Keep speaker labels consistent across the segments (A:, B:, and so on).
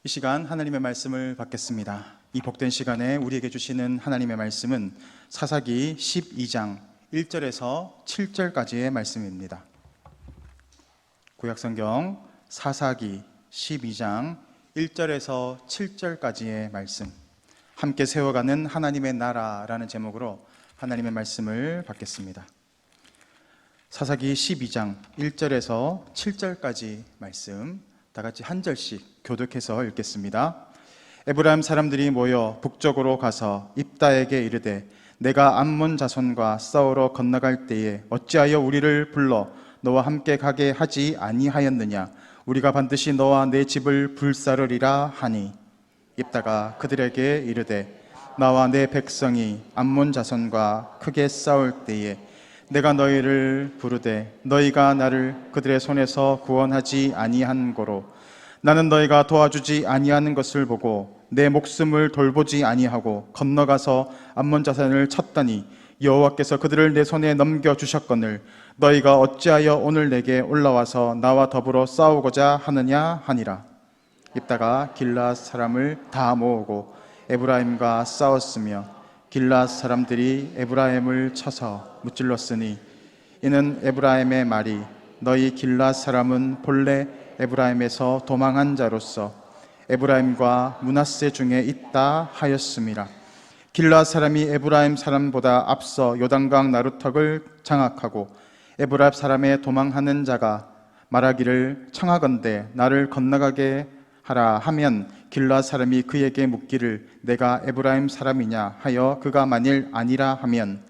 A: 이 시간 하나님의 말씀을 받겠습니다. 이 복된 시간에 우리에게 주시는 하나님의 말씀은 사사기 12장 1절에서 7절까지의 말씀입니다. 구약성경 사사기 12장 1절에서 7절까지의 말씀, 함께 세워가는 하나님의 나라라는 제목으로 하나님의 말씀을 받겠습니다. 사사기 12장 1절에서 7절까지 말씀 다 같이 한 절씩 교독해서 읽겠습니다. 에브라임 사람들이 모여 북쪽으로 가서 입다에게 이르되 내가 암몬 자손과 싸우러 건너갈 때에 어찌하여 우리를 불러 너와 함께 가게 하지 아니하였느냐? 우리가 반드시 너와 내 집을 불사르리라 하니 입다가 그들에게 이르되 나와 내 백성이 암몬 자손과 크게 싸울 때에 내가 너희를 부르되 너희가 나를 그들의 손에서 구원하지 아니한 고로 나는 너희가 도와주지 아니하는 것을 보고 내 목숨을 돌보지 아니하고 건너가서 암몬 자손을 쳤더니 여호와께서 그들을 내 손에 넘겨주셨거늘 너희가 어찌하여 오늘 내게 올라와서 나와 더불어 싸우고자 하느냐 하니라. 입다가 길앗 사람을 다 모으고 에브라임과 싸웠으며 길앗 사람들이 에브라임을 쳐서 무찔렀으니 이는 에브라임의 말이 너희 길앗 사람은 본래 에브라임에서 도망한 자로서 에브라임과 므낫세 중에 있다 하였음이라. 길앗 사람이 에브라임 사람보다 앞서 요단강 나루턱을 장악하고 에브라임 사람의 도망하는 자가 말하기를 청하건대 나를 건너가게 하라 하면 길앗 사람이 그에게 묻기를 내가 에브라임 사람이냐 하여 그가 만일 아니라 하면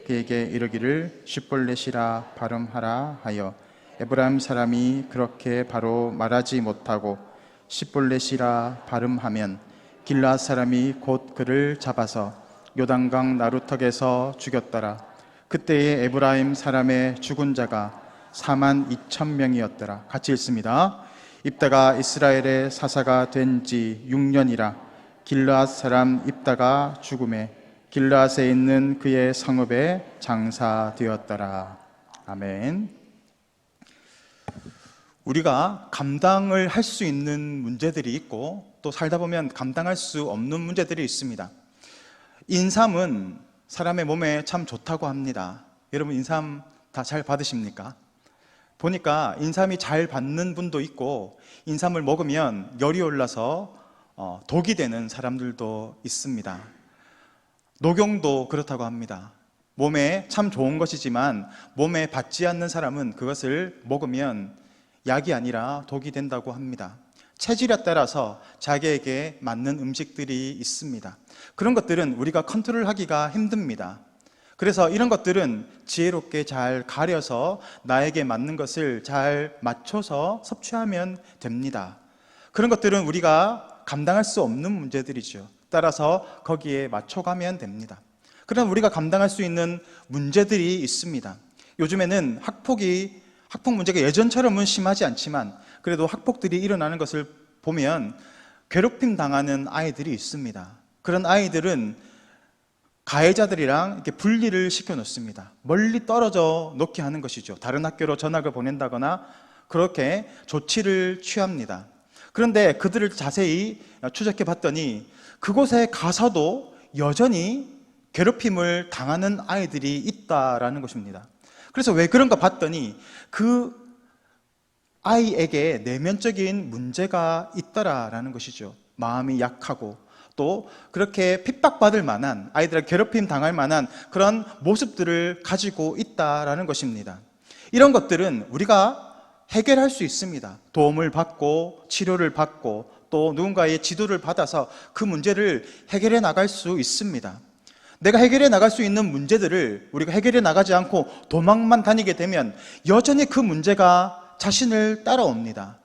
A: 그에게 이르기를 쉿볼렛이라 발음하라 하여 에브라임 사람이 그렇게 바로 말하지 못하고 쉿볼렛이라 발음하면 길앗 사람이 곧 그를 잡아서 요단강 나루턱에서 죽였더라. 그때의 에브라임 사람의 죽은 자가 42,000명이었더라. 같이 읽습니다. 입다가 이스라엘의 사사가 된 지 6년이라 길앗 사람 입다가 죽음에 길앗에 있는 그의 성읍에 장사되었더라. 아멘. 우리가 감당을 할 수 있는 문제들이 있고 또 살다 보면 감당할 수 없는 문제들이 있습니다. 인삼은 사람의 몸에 참 좋다고 합니다. 여러분 인삼 다 잘 받으십니까? 보니까 인삼이 잘 받는 분도 있고 인삼을 먹으면 열이 올라서 독이 되는 사람들도 있습니다. 녹용도 그렇다고 합니다. 몸에 참 좋은 것이지만 몸에 받지 않는 사람은 그것을 먹으면 약이 아니라 독이 된다고 합니다. 체질에 따라서 자기에게 맞는 음식들이 있습니다. 그런 것들은 우리가 컨트롤하기가 힘듭니다. 그래서 이런 것들은 지혜롭게 잘 가려서 나에게 맞는 것을 잘 맞춰서 섭취하면 됩니다. 그런 것들은 우리가 감당할 수 없는 문제들이죠. 따라서 거기에 맞춰가면 됩니다. 그럼 우리가 감당할 수 있는 문제들이 있습니다. 요즘에는 학폭 문제가 예전처럼은 심하지 않지만 그래도 학폭들이 일어나는 것을 보면 괴롭힘 당하는 아이들이 있습니다. 그런 아이들은 가해자들이랑 이렇게 분리를 시켜 놓습니다. 멀리 떨어져 놓게 하는 것이죠. 다른 학교로 전학을 보낸다거나 그렇게 조치를 취합니다. 그런데 그들을 자세히 추적해 봤더니 그곳에 가서도 여전히 괴롭힘을 당하는 아이들이 있다라는 것입니다. 그래서 왜 그런가 봤더니 그 아이에게 내면적인 문제가 있더라라는 것이죠. 마음이 약하고 또 그렇게 핍박받을 만한, 아이들에게 괴롭힘 당할 만한 그런 모습들을 가지고 있다라는 것입니다. 이런 것들은 우리가 해결할 수 있습니다. 도움을 받고 치료를 받고 또 누군가의 지도를 받아서 그 문제를 해결해 나갈 수 있습니다. 내가 해결해 나갈 수 있는 문제들을 우리가 해결해 나가지 않고 도망만 다니게 되면 여전히 그 문제가 자신을 따라옵니다.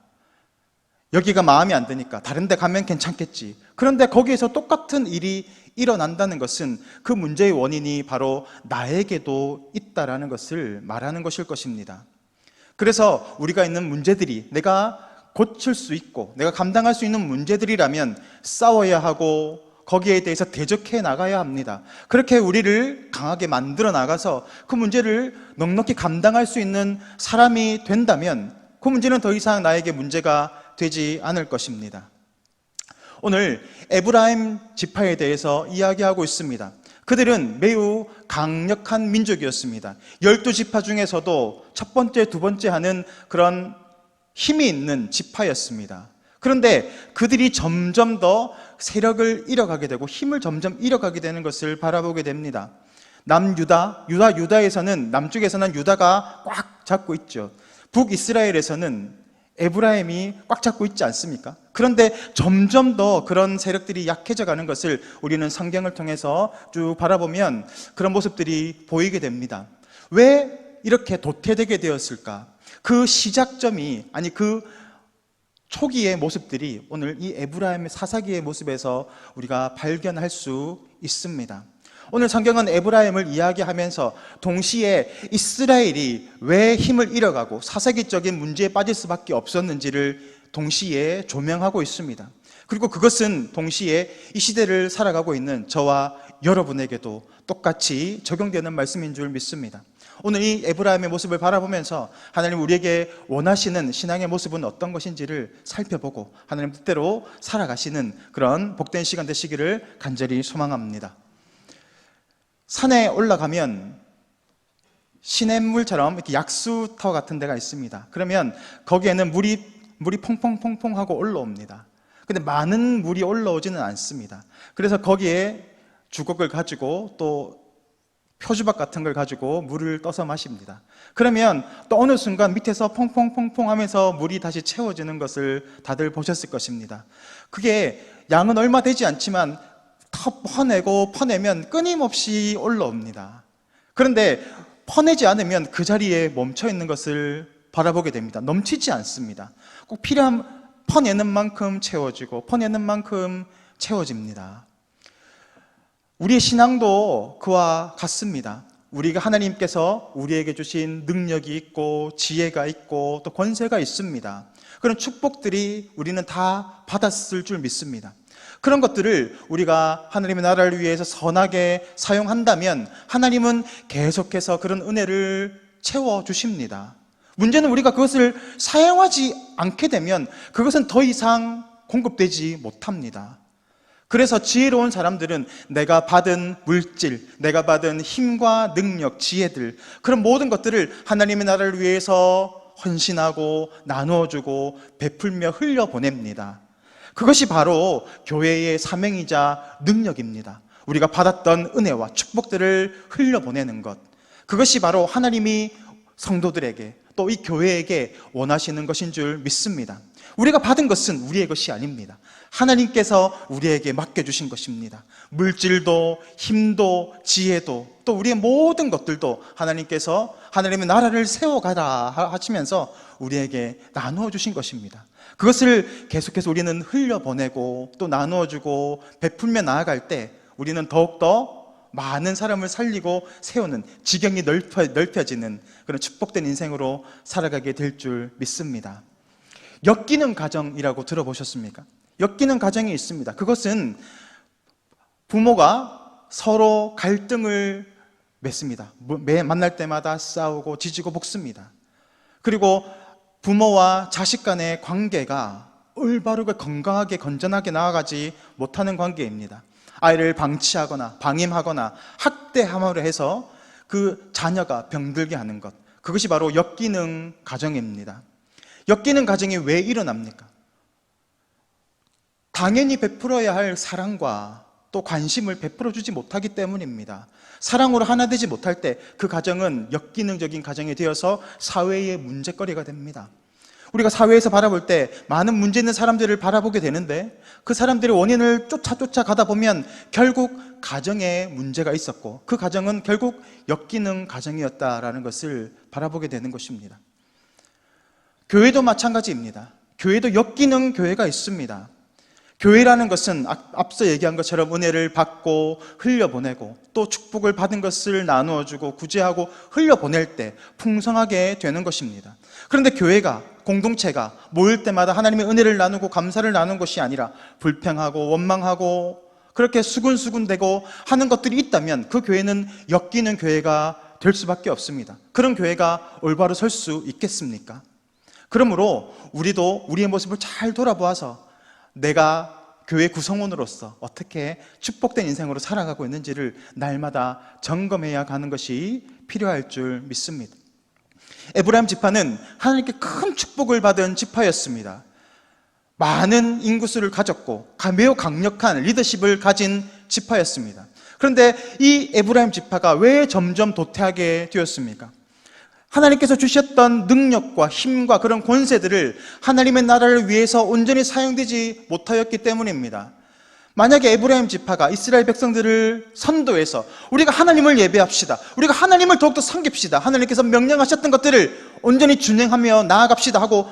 A: 여기가 마음에 안 드니까 다른 데 가면 괜찮겠지. 그런데 거기에서 똑같은 일이 일어난다는 것은 그 문제의 원인이 바로 나에게도 있다라는 것을 말하는 것일 것입니다. 그래서 우리가 있는 문제들이 내가 고칠 수 있고 내가 감당할 수 있는 문제들이라면 싸워야 하고 거기에 대해서 대적해 나가야 합니다. 그렇게 우리를 강하게 만들어 나가서 그 문제를 넉넉히 감당할 수 있는 사람이 된다면 그 문제는 더 이상 나에게 문제가 되지 않을 것입니다. 오늘 에브라임 지파에 대해서 이야기하고 있습니다. 그들은 매우 강력한 민족이었습니다. 12지파 중에서도 첫 번째, 두 번째 하는 그런 힘이 있는 지파였습니다. 그런데 그들이 점점 더 세력을 잃어가게 되고 힘을 점점 잃어가게 되는 것을 바라보게 됩니다. 유다에서는, 남쪽에서는 유다가 꽉 잡고 있죠. 북이스라엘에서는 에브라임이 꽉 잡고 있지 않습니까? 그런데 점점 더 그런 세력들이 약해져 가는 것을 우리는 성경을 통해서 쭉 바라보면 그런 모습들이 보이게 됩니다. 왜 이렇게 도태되게 되었을까? 그 시작점이, 아니 그 초기의 모습들이 오늘 이 에브라임의 사사기의 모습에서 우리가 발견할 수 있습니다. 오늘 성경은 에브라임을 이야기하면서 동시에 이스라엘이 왜 힘을 잃어가고 사사기적인 문제에 빠질 수밖에 없었는지를 동시에 조명하고 있습니다. 그리고 그것은 동시에 이 시대를 살아가고 있는 저와 여러분에게도 똑같이 적용되는 말씀인 줄 믿습니다. 오늘 이 에브라임의 모습을 바라보면서 하나님 우리에게 원하시는 신앙의 모습은 어떤 것인지를 살펴보고 하나님 뜻대로 살아가시는 그런 복된 시간 되시기를 간절히 소망합니다. 산에 올라가면 시냇물처럼 이렇게 약수터 같은 데가 있습니다. 그러면 거기에는 물이 퐁퐁퐁퐁 하고 올라옵니다. 근데 많은 물이 올라오지는 않습니다. 그래서 거기에 주걱을 가지고 또 표주박 같은 걸 가지고 물을 떠서 마십니다. 그러면 또 어느 순간 밑에서 퐁퐁퐁퐁 하면서 물이 다시 채워지는 것을 다들 보셨을 것입니다. 그게 양은 얼마 되지 않지만 퍼내면 끊임없이 올라옵니다. 그런데 퍼내지 않으면 그 자리에 멈춰 있는 것을 바라보게 됩니다. 넘치지 않습니다. 꼭 퍼내는 만큼 채워지고 퍼내는 만큼 채워집니다. 우리의 신앙도 그와 같습니다. 우리가 하나님께서 우리에게 주신 능력이 있고 지혜가 있고 또 권세가 있습니다. 그런 축복들이 우리는 다 받았을 줄 믿습니다. 그런 것들을 우리가 하나님의 나라를 위해서 선하게 사용한다면 하나님은 계속해서 그런 은혜를 채워주십니다. 문제는 우리가 그것을 사용하지 않게 되면 그것은 더 이상 공급되지 못합니다. 그래서 지혜로운 사람들은 내가 받은 물질, 내가 받은 힘과 능력, 지혜들, 그런 모든 것들을 하나님의 나라를 위해서 헌신하고 나누어주고 베풀며 흘려보냅니다. 그것이 바로 교회의 사명이자 능력입니다. 우리가 받았던 은혜와 축복들을 흘려보내는 것, 그것이 바로 하나님이 성도들에게 또 이 교회에게 원하시는 것인 줄 믿습니다. 우리가 받은 것은 우리의 것이 아닙니다. 하나님께서 우리에게 맡겨주신 것입니다. 물질도 힘도 지혜도 또 우리의 모든 것들도 하나님께서 하나님의 나라를 세워가라 하시면서 우리에게 나누어 주신 것입니다. 그것을 계속해서 우리는 흘려보내고 또 나누어주고 베풀며 나아갈 때 우리는 더욱더 많은 사람을 살리고 세우는 지경이 넓혀지는 그런 축복된 인생으로 살아가게 될 줄 믿습니다. 엮이는 가정이라고 들어보셨습니까? 엮이는 가정이 있습니다. 그것은 부모가 서로 갈등을 맺습니다. 매 만날 때마다 싸우고 지지고 볶습니다. 그리고 부모와 자식 간의 관계가 올바르게 건강하게 건전하게 나아가지 못하는 관계입니다. 아이를 방치하거나 방임하거나 학대함으로 해서 그 자녀가 병들게 하는 것, 그것이 바로 엮이는 가정입니다. 엮이는 가정이 왜 일어납니까? 당연히 베풀어야 할 사랑과 또 관심을 베풀어 주지 못하기 때문입니다. 사랑으로 하나 되지 못할 때 그 가정은 역기능적인 가정이 되어서 사회의 문제거리가 됩니다. 우리가 사회에서 바라볼 때 많은 문제 있는 사람들을 바라보게 되는데 그 사람들의 원인을 쫓아 가다 보면 결국 가정에 문제가 있었고 그 가정은 결국 역기능 가정이었다라는 것을 바라보게 되는 것입니다. 교회도 마찬가지입니다. 교회도 역기능 교회가 있습니다. 교회라는 것은 앞서 얘기한 것처럼 은혜를 받고 흘려보내고 또 축복을 받은 것을 나누어주고 구제하고 흘려보낼 때 풍성하게 되는 것입니다. 그런데 교회가, 공동체가 모일 때마다 하나님의 은혜를 나누고 감사를 나누는 것이 아니라 불평하고 원망하고 그렇게 수군수군대고 하는 것들이 있다면 그 교회는 엮이는 교회가 될 수밖에 없습니다. 그런 교회가 올바로 설 수 있겠습니까? 그러므로 우리도 우리의 모습을 잘 돌아보아서 내가 교회 구성원으로서 어떻게 축복된 인생으로 살아가고 있는지를 날마다 점검해야 가는 것이 필요할 줄 믿습니다. 에브라임 지파는 하나님께 큰 축복을 받은 지파였습니다. 많은 인구수를 가졌고 매우 강력한 리더십을 가진 지파였습니다. 그런데 이 에브라임 지파가 왜 점점 도태하게 되었습니까? 하나님께서 주셨던 능력과 힘과 그런 권세들을 하나님의 나라를 위해서 온전히 사용되지 못하였기 때문입니다. 만약에 에브라임 지파가 이스라엘 백성들을 선도해서 우리가 하나님을 예배합시다, 우리가 하나님을 더욱더 섬깁시다, 하나님께서 명령하셨던 것들을 온전히 준행하며 나아갑시다 하고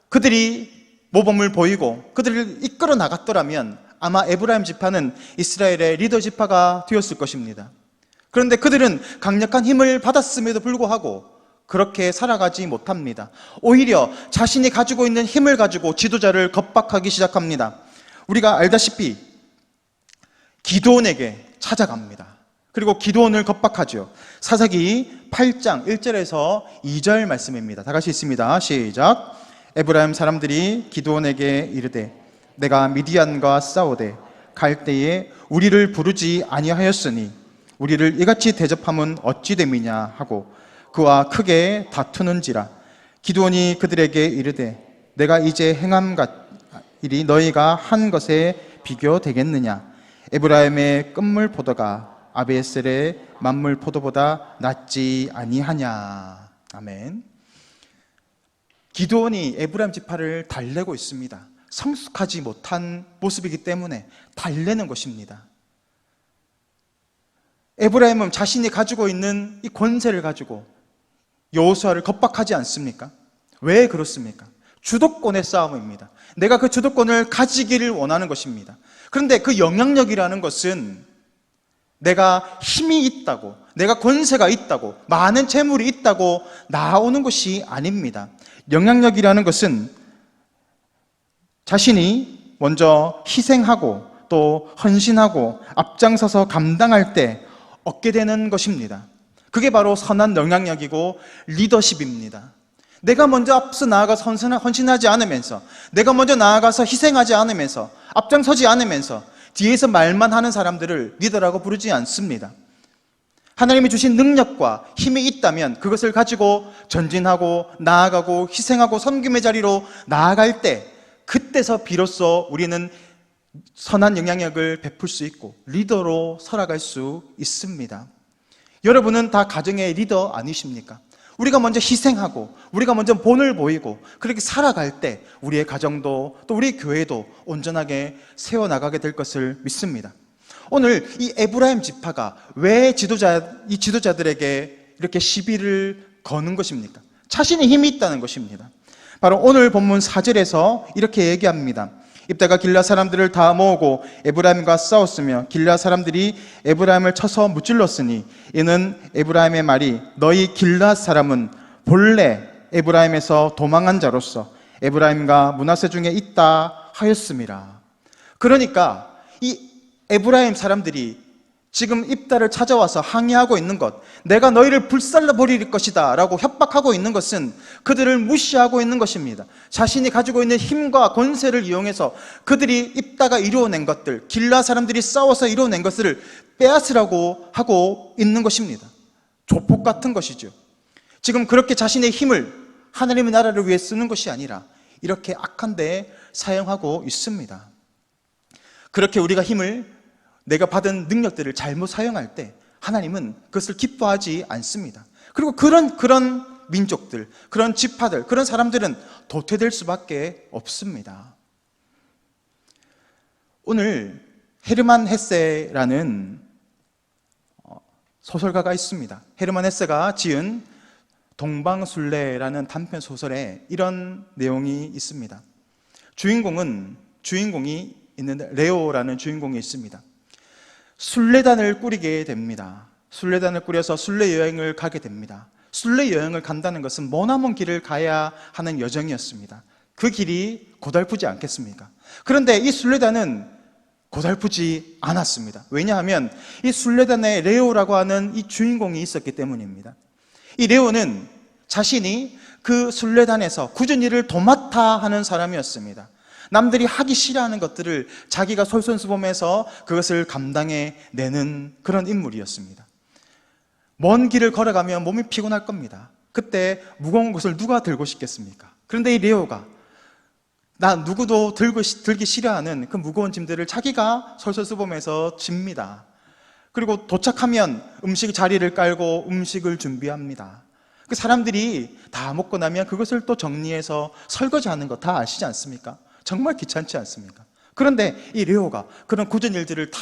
A: 그들이 모범을 보이고 그들을 이끌어 나갔더라면 아마 에브라임 지파는 이스라엘의 리더 지파가 되었을 것입니다. 그런데 그들은 강력한 힘을 받았음에도 불구하고 그렇게 살아가지 못합니다. 오히려 자신이 가지고 있는 힘을 가지고 지도자를 겁박하기 시작합니다. 우리가 알다시피 기드온에게 찾아갑니다. 그리고 기드온을 겁박하죠. 사사기 8장 1절에서 2절 말씀입니다. 다 같이 있습니다. 시작. 에브라임 사람들이 기드온에게 이르되 내가 미디안과 싸우되 갈 때에 우리를 부르지 아니하였으니 우리를 이같이 대접함은 어찌 됨이냐 하고 그와 크게 다투는지라. 기드온이 그들에게 이르되 내가 이제 행함 일이 너희가 한 것에 비교되겠느냐. 에브라임의 끝물 포도가 아비에셀의 만물 포도보다 낫지 아니하냐. 아멘. 기드온이 에브라임 지파를 달래고 있습니다. 성숙하지 못한 모습이기 때문에 달래는 것입니다. 에브라임은 자신이 가지고 있는 이 권세를 가지고 여호수아를 겁박하지 않습니까? 왜 그렇습니까? 주도권의 싸움입니다. 내가 그 주도권을 가지기를 원하는 것입니다. 그런데 그 영향력이라는 것은 내가 힘이 있다고, 내가 권세가 있다고, 많은 재물이 있다고 나오는 것이 아닙니다. 영향력이라는 것은 자신이 먼저 희생하고 또 헌신하고 앞장서서 감당할 때 얻게 되는 것입니다. 그게 바로 선한 영향력이고 리더십입니다. 내가 먼저 앞서 나아가서 헌신하지 않으면서, 내가 먼저 나아가서 희생하지 않으면서, 앞장서지 않으면서 뒤에서 말만 하는 사람들을 리더라고 부르지 않습니다. 하나님이 주신 능력과 힘이 있다면 그것을 가지고 전진하고 나아가고 희생하고 섬김의 자리로 나아갈 때 그때서 비로소 우리는 선한 영향력을 베풀 수 있고 리더로 살아갈 수 있습니다. 여러분은 다 가정의 리더 아니십니까? 우리가 먼저 희생하고 우리가 먼저 본을 보이고 그렇게 살아갈 때 우리의 가정도 또 우리 교회도 온전하게 세워나가게 될 것을 믿습니다. 오늘 이 에브라임 지파가 왜 이 지도자들에게 이렇게 시비를 거는 것입니까? 자신의 힘이 있다는 것입니다. 바로 오늘 본문 4절에서 이렇게 얘기합니다. 입다가 길라 사람들을 다 모으고 에브라임과 싸웠으며 길라 사람들이 에브라임을 쳐서 무찔렀으니 이는 에브라임의 말이 너희 길라 사람은 본래 에브라임에서 도망한 자로서 에브라임과 므낫세 중에 있다 하였음이라. 그러니까 이 에브라임 사람들이 지금 입다를 찾아와서 항의하고 있는 것, 내가 너희를 불살라 버릴 것이다 라고 협박하고 있는 것은 그들을 무시하고 있는 것입니다. 자신이 가지고 있는 힘과 권세를 이용해서 그들이 입다가 이루어낸 것들, 길라 사람들이 싸워서 이루어낸 것을 빼앗으라고 하고 있는 것입니다. 조폭 같은 것이죠. 지금 그렇게 자신의 힘을 하나님의 나라를 위해 쓰는 것이 아니라 이렇게 악한 데에 사용하고 있습니다. 그렇게 우리가 힘을, 내가 받은 능력들을 잘못 사용할 때 하나님은 그것을 기뻐하지 않습니다. 그리고 그런 민족들, 그런 지파들, 그런 사람들은 도태될 수밖에 없습니다. 오늘 헤르만 헤세라는 소설가가 있습니다. 헤르만 헤세가 지은 동방술래라는 단편 소설에 이런 내용이 있습니다. 주인공이 있는데 레오라는 주인공이 있습니다. 순례단을 꾸리게 됩니다. 순례단을 꾸려서 순례 여행을 가게 됩니다. 순례 여행을 간다는 것은 머나먼 길을 가야 하는 여정이었습니다. 그 길이 고달프지 않겠습니까? 그런데 이 순례단은 고달프지 않았습니다. 왜냐하면 이 순례단에 레오라고 하는 이 주인공이 있었기 때문입니다. 이 레오는 자신이 그 순례단에서 굳은 일을 도맡아 하는 사람이었습니다. 남들이 하기 싫어하는 것들을 자기가 솔선수범해서 그것을 감당해내는 그런 인물이었습니다. 먼 길을 걸어가면 몸이 피곤할 겁니다. 그때 무거운 것을 누가 들고 싶겠습니까? 그런데 이 레오가 누구도 들기 싫어하는 그 무거운 짐들을 자기가 솔선수범해서 집니다. 그리고 도착하면 음식 자리를 깔고 음식을 준비합니다. 그 사람들이 다 먹고 나면 그것을 또 정리해서 설거지하는 거 다 아시지 않습니까? 정말 귀찮지 않습니까? 그런데 이 레오가 그런 굳은 일들을 다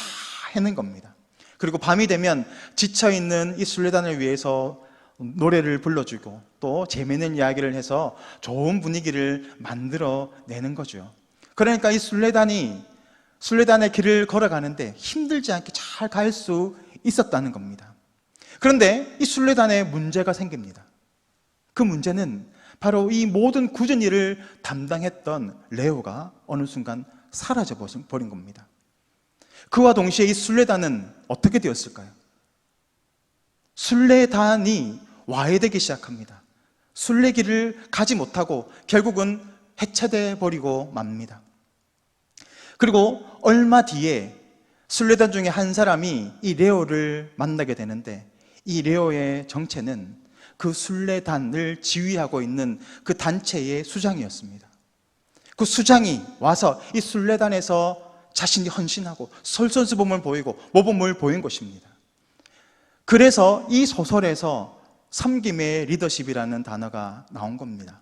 A: 해낸 겁니다. 그리고 밤이 되면 지쳐있는 이 순례단을 위해서 노래를 불러주고 또 재미있는 이야기를 해서 좋은 분위기를 만들어내는 거죠. 그러니까 이 순례단의 길을 걸어가는데 힘들지 않게 잘 갈 수 있었다는 겁니다. 그런데 이 순례단에 문제가 생깁니다. 그 문제는 바로 이 모든 굳은 일을 담당했던 레오가 어느 순간 사라져 버린 겁니다. 그와 동시에 이 순례단은 어떻게 되었을까요? 순례단이 와해되기 시작합니다. 순례길을 가지 못하고 결국은 해체돼 버리고 맙니다. 그리고 얼마 뒤에 순례단 중에 한 사람이 이 레오를 만나게 되는데, 이 레오의 정체는 그 순례단을 지휘하고 있는 그 단체의 수장이었습니다. 그 수장이 와서 이 순례단에서 자신이 헌신하고 솔선수범을 보이고 모범을 보인 것입니다. 그래서 이 소설에서 섬김의 리더십이라는 단어가 나온 겁니다.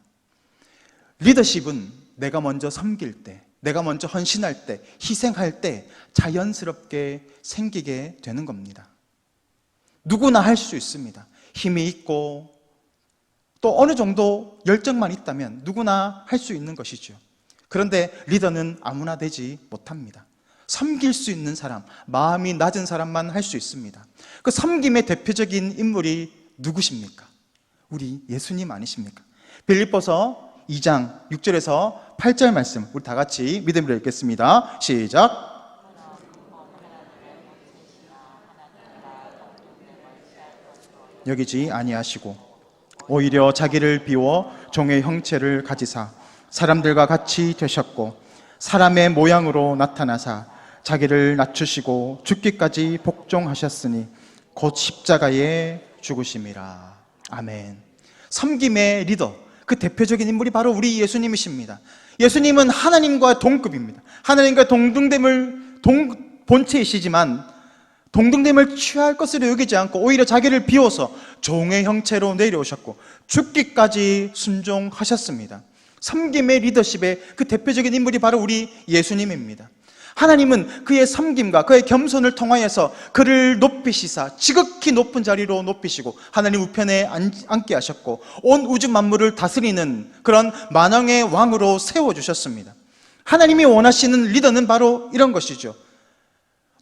A: 리더십은 내가 먼저 섬길 때, 내가 먼저 헌신할 때, 희생할 때 자연스럽게 생기게 되는 겁니다. 누구나 할 수 있습니다. 힘이 있고 또 어느 정도 열정만 있다면 누구나 할 수 있는 것이죠. 그런데 리더는 아무나 되지 못합니다. 섬길 수 있는 사람, 마음이 낮은 사람만 할 수 있습니다. 그 섬김의 대표적인 인물이 누구십니까? 우리 예수님 아니십니까? 빌립보서 2장 6절에서 8절 말씀 우리 다 같이 믿음으로 읽겠습니다. 시작. 여기지 아니하시고 오히려 자기를 비워 종의 형체를 가지사 사람들과 같이 되셨고 사람의 모양으로 나타나사 자기를 낮추시고 죽기까지 복종하셨으니 곧 십자가에 죽으심이라. 아멘. 섬김의 리더, 그 대표적인 인물이 바로 우리 예수님이십니다. 예수님은 하나님과 동급입니다. 하나님과 본체이시지만 동등됨을 취할 것으로 여기지 않고 오히려 자기를 비워서 종의 형체로 내려오셨고 죽기까지 순종하셨습니다. 섬김의 리더십의 그 대표적인 인물이 바로 우리 예수님입니다. 하나님은 그의 섬김과 그의 겸손을 통하여서 그를 높이시사 지극히 높은 자리로 높이시고 하나님 우편에 앉게 하셨고 온 우주 만물을 다스리는 그런 만왕의 왕으로 세워주셨습니다. 하나님이 원하시는 리더는 바로 이런 것이죠.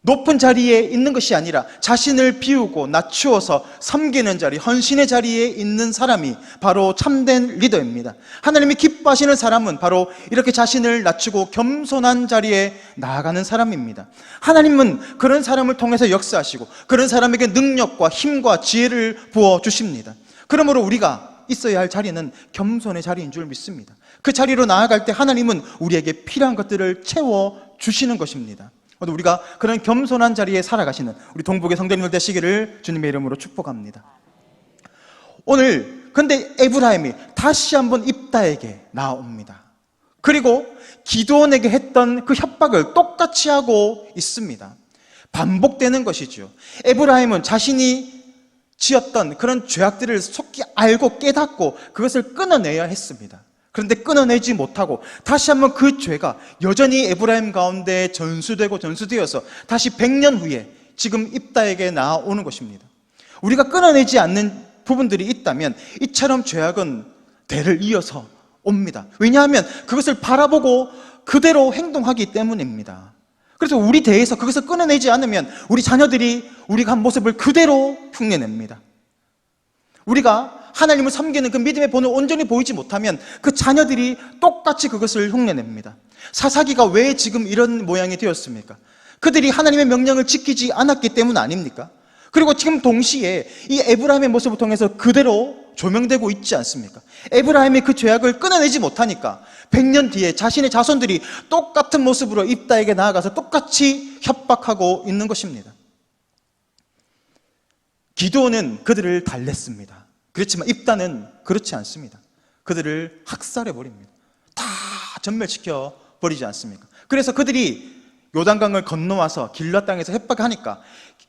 A: 높은 자리에 있는 것이 아니라 자신을 비우고 낮추어서 섬기는 자리, 헌신의 자리에 있는 사람이 바로 참된 리더입니다. 하나님이 기뻐하시는 사람은 바로 이렇게 자신을 낮추고 겸손한 자리에 나아가는 사람입니다. 하나님은 그런 사람을 통해서 역사하시고 그런 사람에게 능력과 힘과 지혜를 부어주십니다. 그러므로 우리가 있어야 할 자리는 겸손의 자리인 줄 믿습니다. 그 자리로 나아갈 때 하나님은 우리에게 필요한 것들을 채워주시는 것입니다. 우리가 그런 겸손한 자리에 살아가시는 우리 동북의 성도님들 되시기를 주님의 이름으로 축복합니다. 오늘 근데 에브라임이 다시 한번 입다에게 나옵니다. 그리고 기드온에게 했던 그 협박을 똑같이 하고 있습니다. 반복되는 것이죠. 에브라임은 자신이 지었던 그런 죄악들을 속히 알고 깨닫고 그것을 끊어내야 했습니다. 그런데 끊어내지 못하고 다시 한번 그 죄가 여전히 에브라임 가운데 전수되어서 다시 100년 후에 지금 입다에게 나오는 것입니다. 우리가 끊어내지 않는 부분들이 있다면 이처럼 죄악은 대를 이어서 옵니다. 왜냐하면 그것을 바라보고 그대로 행동하기 때문입니다. 그래서 우리 대에서 그것을 끊어내지 않으면 우리 자녀들이 우리가 한 모습을 그대로 흉내냅니다. 우리가 하나님을 섬기는 그 믿음의 본을 온전히 보이지 못하면 그 자녀들이 똑같이 그것을 흉내냅니다. 사사기가 왜 지금 이런 모양이 되었습니까? 그들이 하나님의 명령을 지키지 않았기 때문 아닙니까? 그리고 지금 동시에 이 에브라임의 모습을 통해서 그대로 조명되고 있지 않습니까? 에브라임이 그 죄악을 끊어내지 못하니까 100년 뒤에 자신의 자손들이 똑같은 모습으로 입다에게 나아가서 똑같이 협박하고 있는 것입니다. 기드온은 그들을 달랬습니다. 그렇지만 입다는 그렇지 않습니다. 그들을 학살해버립니다. 다 전멸시켜 버리지 않습니까? 그래서 그들이 요단강을 건너와서 길라 땅에서 협박하니까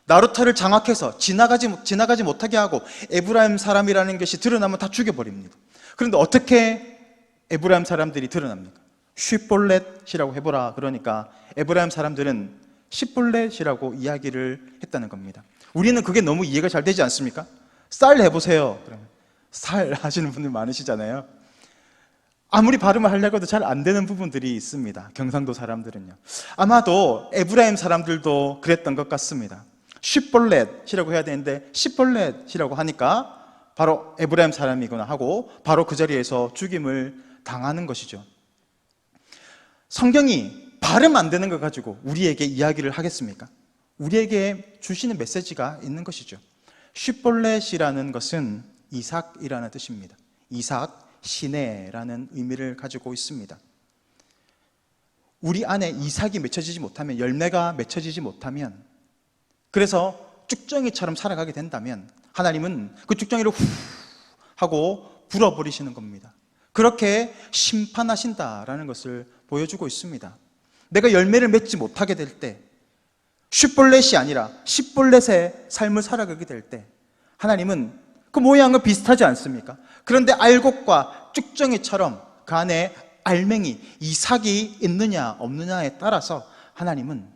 A: 나루타를 장악해서 지나가지 못하게 하고 에브라임 사람이라는 것이 드러나면 다 죽여버립니다. 그런데 어떻게 에브라임 사람들이 드러납니까? 쉿볼렛이라고 해보라 그러니까 에브라임 사람들은 십볼렛이라고 이야기를 했다는 겁니다. 우리는 그게 너무 이해가 잘 되지 않습니까? 쌀 해보세요. 그러면 쌀 하시는 분들 많으시잖아요. 아무리 발음을 하려고 해도 잘 안 되는 부분들이 있습니다. 경상도 사람들은요. 아마도 에브라임 사람들도 그랬던 것 같습니다. 쉿볼렛이라고 해야 되는데 십볼렛이라고 하니까 바로 에브라임 사람이구나 하고 바로 그 자리에서 죽임을 당하는 것이죠. 성경이 발음 안 되는 것 가지고 우리에게 이야기를 하겠습니까? 우리에게 주시는 메시지가 있는 것이죠. 쉿볼렛이라는 것은 이삭이라는 뜻입니다. 이삭, 시내라는 의미를 가지고 있습니다. 우리 안에 이삭이 맺혀지지 못하면, 열매가 맺혀지지 못하면, 그래서 쭉정이처럼 살아가게 된다면 하나님은 그 쭉정이를 후 하고 불어버리시는 겁니다. 그렇게 심판하신다라는 것을 보여주고 있습니다. 내가 열매를 맺지 못하게 될 때, 쉿볼렛이 아니라 십볼렛의 삶을 살아가게 될 때 하나님은 그 모양은 비슷하지 않습니까? 그런데 알곡과 쭉정이처럼 그 안에 알맹이, 이삭이 있느냐 없느냐에 따라서 하나님은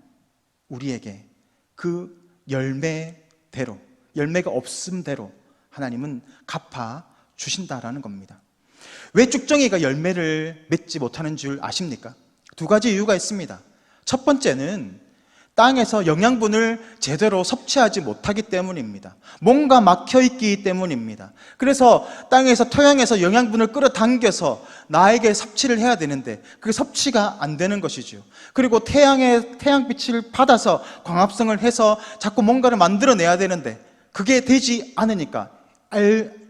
A: 우리에게 그 열매대로, 열매가 없음대로 하나님은 갚아 주신다라는 겁니다. 왜 쭉정이가 열매를 맺지 못하는 줄 아십니까? 두 가지 이유가 있습니다. 첫 번째는 땅에서 영양분을 제대로 섭취하지 못하기 때문입니다. 뭔가 막혀있기 때문입니다. 그래서 땅에서, 토양에서 영양분을 끌어당겨서 나에게 섭취를 해야 되는데 그게 섭취가 안 되는 것이죠. 그리고 태양빛을 받아서 광합성을 해서 자꾸 뭔가를 만들어내야 되는데 그게 되지 않으니까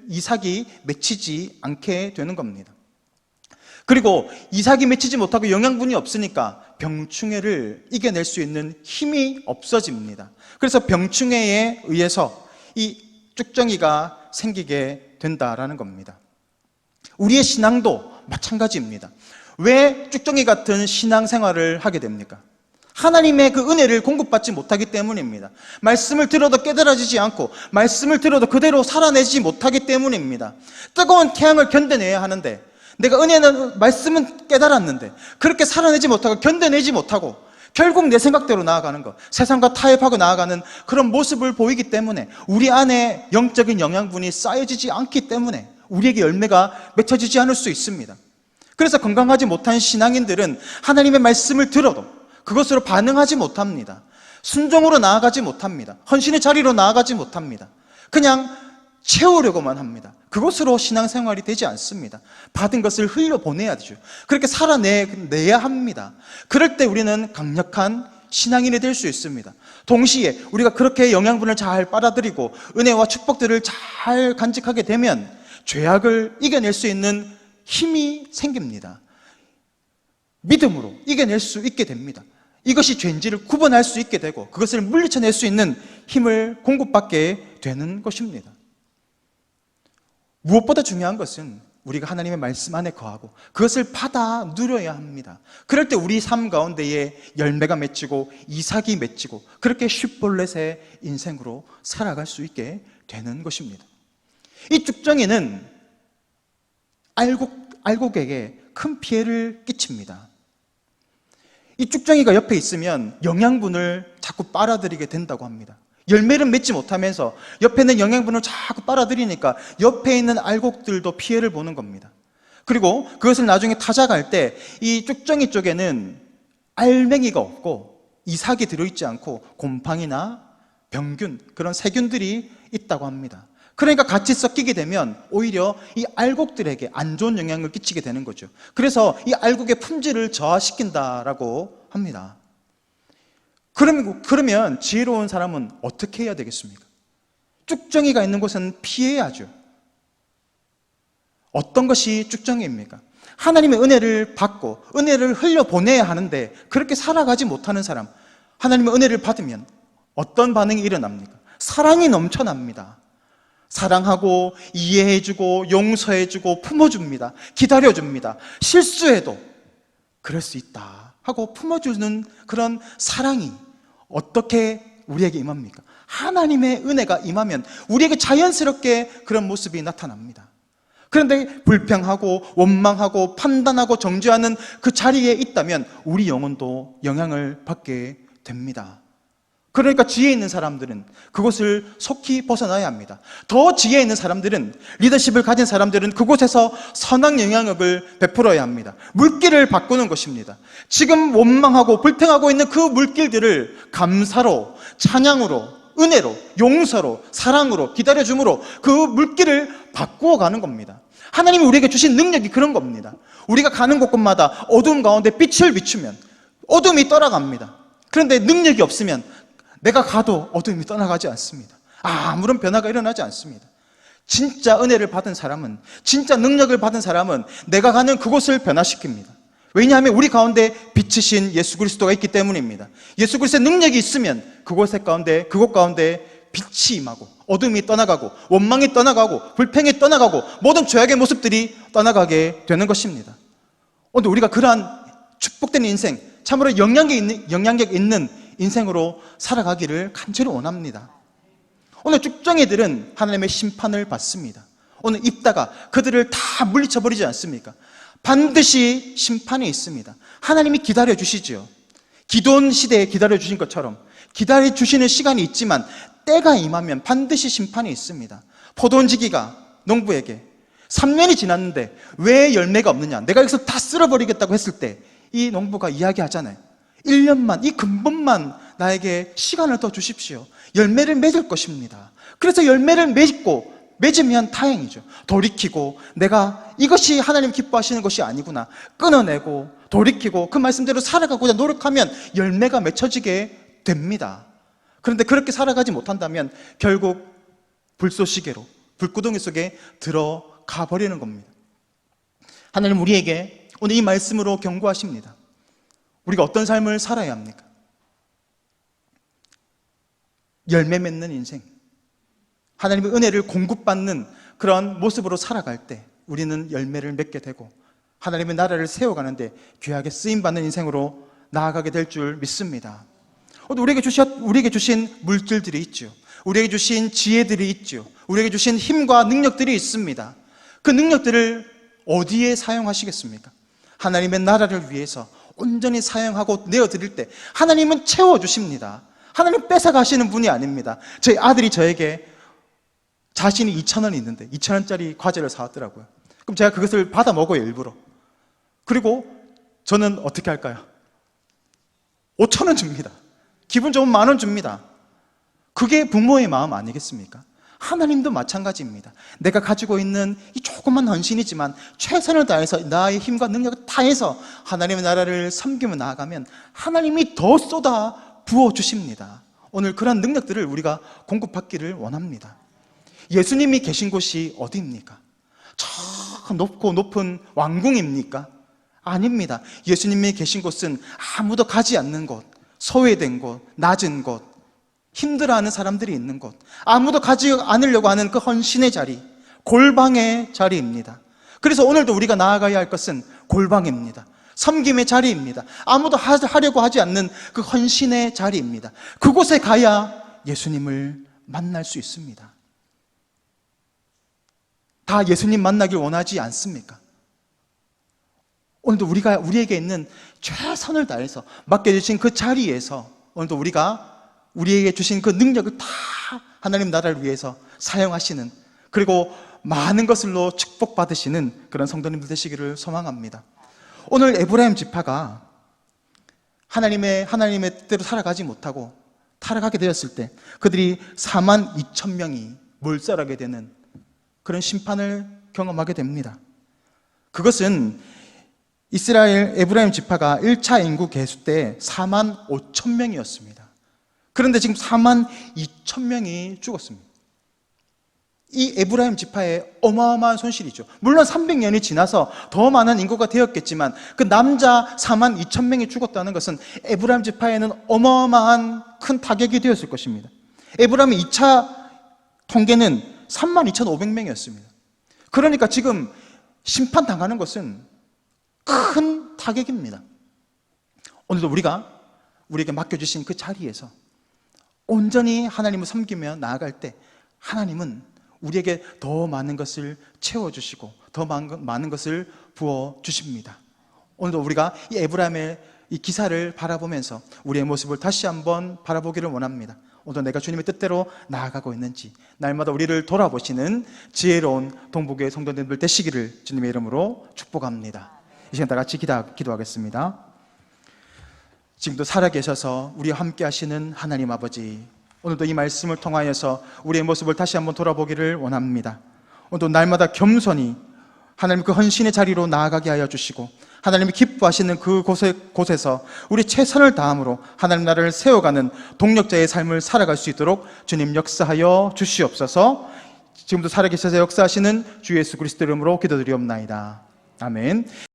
A: 이삭이 맺히지 않게 되는 겁니다. 그리고 이삭이 맺히지 못하고 영양분이 없으니까 병충해를 이겨낼 수 있는 힘이 없어집니다. 그래서 병충해에 의해서 이 쭉정이가 생기게 된다라는 겁니다. 우리의 신앙도 마찬가지입니다. 왜 쭉정이 같은 신앙생활을 하게 됩니까? 하나님의 그 은혜를 공급받지 못하기 때문입니다. 말씀을 들어도 깨달아지지 않고 말씀을 들어도 그대로 살아내지 못하기 때문입니다. 뜨거운 태양을 견뎌내야 하는데 내가 은혜는, 말씀은 깨달았는데 그렇게 살아내지 못하고 견뎌내지 못하고 결국 내 생각대로 나아가는 것, 세상과 타협하고 나아가는 그런 모습을 보이기 때문에 우리 안에 영적인 영양분이 쌓여지지 않기 때문에 우리에게 열매가 맺혀지지 않을 수 있습니다. 그래서 건강하지 못한 신앙인들은 하나님의 말씀을 들어도 그것으로 반응하지 못합니다. 순종으로 나아가지 못합니다. 헌신의 자리로 나아가지 못합니다. 그냥 채우려고만 합니다. 그것으로 신앙생활이 되지 않습니다. 받은 것을 흘려보내야 되죠. 그렇게 살아내야 합니다. 그럴 때 우리는 강력한 신앙인이 될 수 있습니다. 동시에 우리가 그렇게 영양분을 잘 빨아들이고 은혜와 축복들을 잘 간직하게 되면 죄악을 이겨낼 수 있는 힘이 생깁니다. 믿음으로 이겨낼 수 있게 됩니다. 이것이 죄인지를 구분할 수 있게 되고 그것을 물리쳐낼 수 있는 힘을 공급받게 되는 것입니다. 무엇보다 중요한 것은 우리가 하나님의 말씀 안에 거하고 그것을 받아 누려야 합니다. 그럴 때 우리 삶 가운데에 열매가 맺히고 이삭이 맺히고 그렇게 쉿볼렛의 인생으로 살아갈 수 있게 되는 것입니다. 이 쭉정이는 알곡에게 큰 피해를 끼칩니다. 이 쭉정이가 옆에 있으면 영양분을 자꾸 빨아들이게 된다고 합니다. 열매를 맺지 못하면서 옆에 있는 영양분을 자꾸 빨아들이니까 옆에 있는 알곡들도 피해를 보는 겁니다. 그리고 그것을 나중에 타작할 때 이 쭉정이 쪽에는 알맹이가 없고 이삭이 들어있지 않고 곰팡이나 병균, 그런 세균들이 있다고 합니다. 그러니까 같이 섞이게 되면 오히려 이 알곡들에게 안 좋은 영향을 끼치게 되는 거죠. 그래서 이 알곡의 품질을 저하시킨다라고 합니다. 그러면 지혜로운 사람은 어떻게 해야 되겠습니까? 쭉정이가 있는 곳은 피해야죠. 어떤 것이 쭉정이입니까? 하나님의 은혜를 받고 은혜를 흘려보내야 하는데 그렇게 살아가지 못하는 사람, 하나님의 은혜를 받으면 어떤 반응이 일어납니까? 사랑이 넘쳐납니다. 사랑하고 이해해주고 용서해주고 품어줍니다. 기다려줍니다. 실수해도 그럴 수 있다 하고 품어주는 그런 사랑이 어떻게 우리에게 임합니까? 하나님의 은혜가 임하면 우리에게 자연스럽게 그런 모습이 나타납니다. 그런데 불평하고 원망하고 판단하고 정죄하는 그 자리에 있다면 우리 영혼도 영향을 받게 됩니다. 그러니까 지혜 있는 사람들은 그곳을 속히 벗어나야 합니다. 더 지혜 있는 사람들은, 리더십을 가진 사람들은 그곳에서 선한 영향력을 베풀어야 합니다. 물길을 바꾸는 것입니다. 지금 원망하고 불평하고 있는 그 물길들을 감사로, 찬양으로, 은혜로, 용서로, 사랑으로, 기다려줌으로 그 물길을 바꾸어 가는 겁니다. 하나님이 우리에게 주신 능력이 그런 겁니다. 우리가 가는 곳곳마다 어두움 가운데 빛을 비추면 어둠이 떠나갑니다. 그런데 능력이 없으면 내가 가도 어둠이 떠나가지 않습니다. 아무런 변화가 일어나지 않습니다. 진짜 은혜를 받은 사람은, 진짜 능력을 받은 사람은 내가 가는 그곳을 변화시킵니다. 왜냐하면 우리 가운데 빛이신 예수 그리스도가 있기 때문입니다. 예수 그리스도의 능력이 있으면 그곳 가운데 빛이 임하고 어둠이 떠나가고 원망이 떠나가고 불평이 떠나가고 모든 죄악의 모습들이 떠나가게 되는 것입니다. 오늘 우리가 그러한 축복된 인생, 참으로 영향력 있는 인생으로 살아가기를 간절히 원합니다. 오늘 쭉정이들은 하나님의 심판을 받습니다. 오늘 입다가 그들을 다 물리쳐버리지 않습니까? 반드시 심판이 있습니다. 하나님이 기다려주시죠. 기도원 시대에 기다려주신 것처럼 기다려주시는 시간이 있지만 때가 임하면 반드시 심판이 있습니다. 포도원 지기가 농부에게 3년이 지났는데 왜 열매가 없느냐, 내가 여기서 다 쓸어버리겠다고 했을 때 이 농부가 이야기하잖아요. 1년만, 이 근본만 나에게 시간을 더 주십시오. 열매를 맺을 것입니다. 그래서 열매를 맺으면 다행이죠. 돌이키고 내가 이것이 하나님 기뻐하시는 것이 아니구나 끊어내고 돌이키고 그 말씀대로 살아가고자 노력하면 열매가 맺혀지게 됩니다. 그런데 그렇게 살아가지 못한다면 결국 불쏘시개로 불구덩이 속에 들어가 버리는 겁니다. 하나님 우리에게 오늘 이 말씀으로 경고하십니다. 우리가 어떤 삶을 살아야 합니까? 열매 맺는 인생, 하나님의 은혜를 공급받는 그런 모습으로 살아갈 때 우리는 열매를 맺게 되고 하나님의 나라를 세워가는데 귀하게 쓰임받는 인생으로 나아가게 될 줄 믿습니다. 우리에게 주신 물질들이 있죠. 우리에게 주신 지혜들이 있죠. 우리에게 주신 힘과 능력들이 있습니다. 그 능력들을 어디에 사용하시겠습니까? 하나님의 나라를 위해서 온전히 사용하고 내어드릴 때 하나님은 채워주십니다. 하나님 뺏어가시는 분이 아닙니다. 저희 아들이 저에게 자신이 2,000원이 있는데 2,000원짜리 과자를 사왔더라고요. 그럼 제가 그것을 받아 먹어요, 일부러. 그리고 저는 어떻게 할까요? 5,000원 줍니다. 기분 좋으면 10,000원 줍니다. 그게 부모의 마음 아니겠습니까? 하나님도 마찬가지입니다. 내가 가지고 있는 이 조그만 헌신이지만 최선을 다해서 나의 힘과 능력을 다해서 하나님의 나라를 섬기며 나아가면 하나님이 더 쏟아 부어주십니다. 오늘 그런 능력들을 우리가 공급받기를 원합니다. 예수님이 계신 곳이 어디입니까? 저 높고 높은 왕궁입니까? 아닙니다. 예수님이 계신 곳은 아무도 가지 않는 곳, 소외된 곳, 낮은 곳, 힘들어하는 사람들이 있는 곳, 아무도 가지 않으려고 하는 그 헌신의 자리, 골방의 자리입니다. 그래서 오늘도 우리가 나아가야 할 것은 골방입니다. 섬김의 자리입니다. 아무도 하려고 하지 않는 그 헌신의 자리입니다. 그곳에 가야 예수님을 만날 수 있습니다. 다 예수님 만나길 원하지 않습니까? 오늘도 우리에게 있는 최선을 다해서 맡겨주신 그 자리에서 오늘도 우리에게 주신 그 능력을 다 하나님 나라를 위해서 사용하시는, 그리고 많은 것을로 축복받으시는 그런 성도님들 되시기를 소망합니다. 오늘 에브라임 지파가 하나님의 뜻대로 살아가지 못하고 타락하게 되었을 때 그들이 42,000명이 몰살하게 되는 그런 심판을 경험하게 됩니다. 그것은 이스라엘 에브라임 지파가 1차 인구 계수 때 45,000명이었습니다. 그런데 지금 42,000명이 죽었습니다. 이 에브라임 지파의 어마어마한 손실이죠. 물론 300년이 지나서 더 많은 인구가 되었겠지만 그 남자 4만 2천 명이 죽었다는 것은 에브라임 지파에는 어마어마한 큰 타격이 되었을 것입니다. 에브라임의 2차 통계는 3만 2,500명이었습니다. 그러니까 지금 심판당하는 것은 큰 타격입니다. 오늘도 우리에게 맡겨주신 그 자리에서 온전히 하나님을 섬기며 나아갈 때 하나님은 우리에게 더 많은 것을 채워주시고 더 많은 것을 부어주십니다. 오늘도 우리가 이 에브라임의 이 기사를 바라보면서 우리의 모습을 다시 한번 바라보기를 원합니다. 오늘도 내가 주님의 뜻대로 나아가고 있는지 날마다 우리를 돌아보시는 지혜로운 동북의 성도님들 되시기를 주님의 이름으로 축복합니다. 이 시간 다 같이 기도하겠습니다. 지금도 살아계셔서 우리와 함께 하시는 하나님 아버지, 오늘도 이 말씀을 통하여서 우리의 모습을 다시 한번 돌아보기를 원합니다. 오늘도 날마다 겸손히 하나님 그 헌신의 자리로 나아가게 하여 주시고 하나님이 기뻐하시는 그 곳에서 우리 최선을 다함으로 하나님 나라를 세워가는 동력자의 삶을 살아갈 수 있도록 주님 역사하여 주시옵소서. 지금도 살아계셔서 역사하시는 주 예수 그리스도 이름으로 기도드리옵나이다. 아멘.